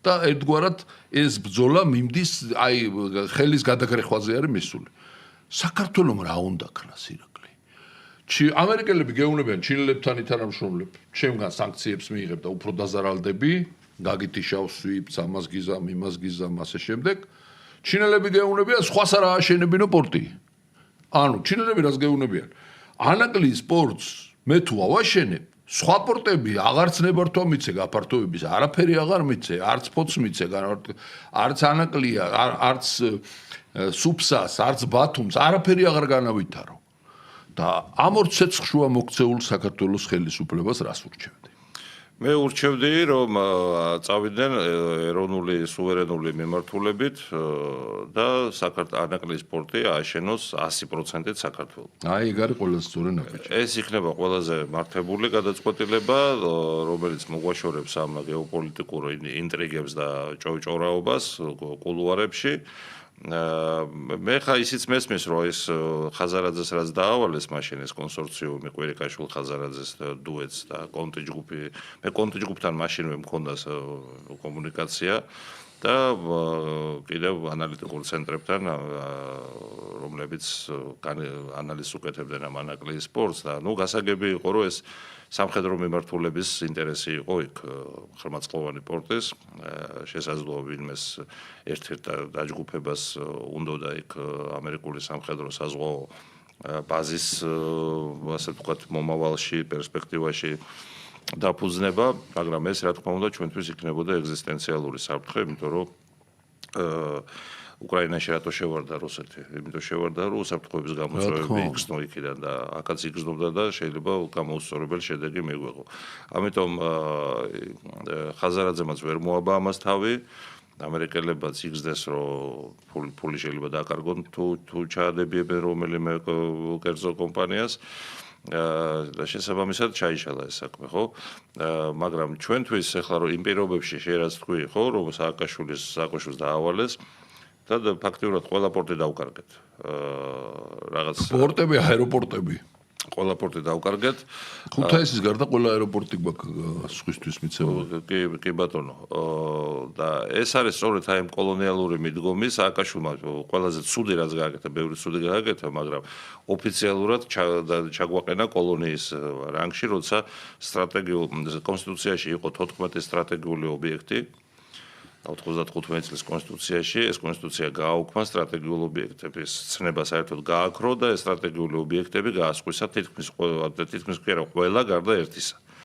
და ერთგვარად ეს ბრძოლა მიმდის აი ხელის გადაგრეხვაზე არის მისული. საქართველომ რა უნდა ქნას ირაკლი? ამერიკელები გეუბნებიან ჩინელებთან ითანამშრომლებ, ჩემგან სანქციებს მიიღებ და უფრო დაზარალდები, გაგითიშავს სვიფტს, ამას გიზამ, იმას გიზამ, ასე შემდეგ. ჩინელები გეუბნებიან სხვას არ ააშენებინო პორტი. ანუ ჩინელები რას გეუბნებიან? ანაკლის პორტს მე თუ ავაშენებ, სხვა პორტები აღარც ნებართვა მიცე გაფართოების, არაფერი აღარ მიცე, არც ფოც მიცე, არც ანაკლია, არც სუფსას, არც ბათუმს, არაფერი აღარ განავითარო. და ამ ორ ცეცხლშუა მოქცეულ საქართველოს ხელისუფლებას რას ურჩევდი? მე ურჩევდი, რომ წავიდნენ ეროვნული სუვერენული მიმართულებით და ანაკლის პორტი ააშენოს 100%-ით საქართველოს. აი, ეგ არის ყველაზე სწორი ნაბიჯი. ეს იქნება ყველაზე მართებული გადაწყვეტილება, რომელიც მოგვაშორებს ამ გეოპოლიტიკურ ინტრიგებს და ჭორაობას კულუარებში. მე ხა ისიც მესმის, რომ ეს ხაზარაძეს რაც დაავალეს მაშინ ეს კონსორციუმი კვირიკაშვილ ხაზარაძეს დუეტს და კონტი ჯგუფი, მე კონტი ჯგუფთან მაშინვე მქონდა კომუნიკაცია და კიდევ ანალიტიკურ ცენტრებთან, რომლებიც ანალიზს უკეთებდნენ ამ ანაკლის სპორტს და ნუ გასაგები იყო, რომ ეს სამხედრო მიმართულების ინტერესი იყო იქ ხმაწყლოვანი პორტის შესაძლოა ვინმეს ერთ-ერთ დაჯგუფებას უნდოდა იქ ამერიკული სამხედრო საზღვაო ბაზის ასე ვთქვათ მომავალში პერსპექტივაში დაფუძნება, მაგრამ ეს რა თქმა უნდა ჩვენთვის იქნებოდა ეგზისტენციალური საფრთხე, იმიტომ რომ უკრაინაში რატო შევარდა რუსეთი? იმიტომ შევარდა, რომ უსაფრთხოების გამოწვევები იგრძნო იქიდან და აქაც იგრძნობდა და შეიძლება გამოუსწორებელი შედეგი მიგვეღო. ამიტომ ხაზარაძემაც ვერ მოაბა ამას თავი, ამერიკელებაც იგრძნეს, რომ ფული შეიძლება დააკარგონ თუ ჩაადებიებენ რომელიმე კერძო კომპანიას. და შესაბამისად ჩაიშალა ეს საქმე, ხო? მაგრამ ჩვენთვის ახლა რომ იმ პირობებში შეიძლება თქვი, ხო, რომ სააკაშვილის დაავალეს და ფაქტიურად ყველა პორტი დავკარგეთ. რაღაც პორტები, აეროპორტები. ყველა პორტი დავკარგეთ. ქუთაისის გარდა ყველა აეროპორტი გვაქვს სხვისთვის მიცემული. კი ბატონო. და ეს არის სწორედ აი ამ კოლონიალური მიდგომის სააკაშვილმა ყველაზე ცუდი რაც გააკეთა, ბევრი ცუდი გააკეთა, მაგრამ ოფიციალურად ჩაგვაყენა კოლონიის რანგში, როცა სტრატეგიულ კონსტიტუციაში იყო 14 სტრატეგიული ობიექტი. 95 წლის კონსტიტუციაში ეს კონსტიტუცია გააუქმა სტრატეგიულ ობიექტების ცნება საერთოდ გააქრო და ეს სტრატეგიული ობიექტები გაასხვისა თითქმის კი არა ყველა გარდა ერთისა.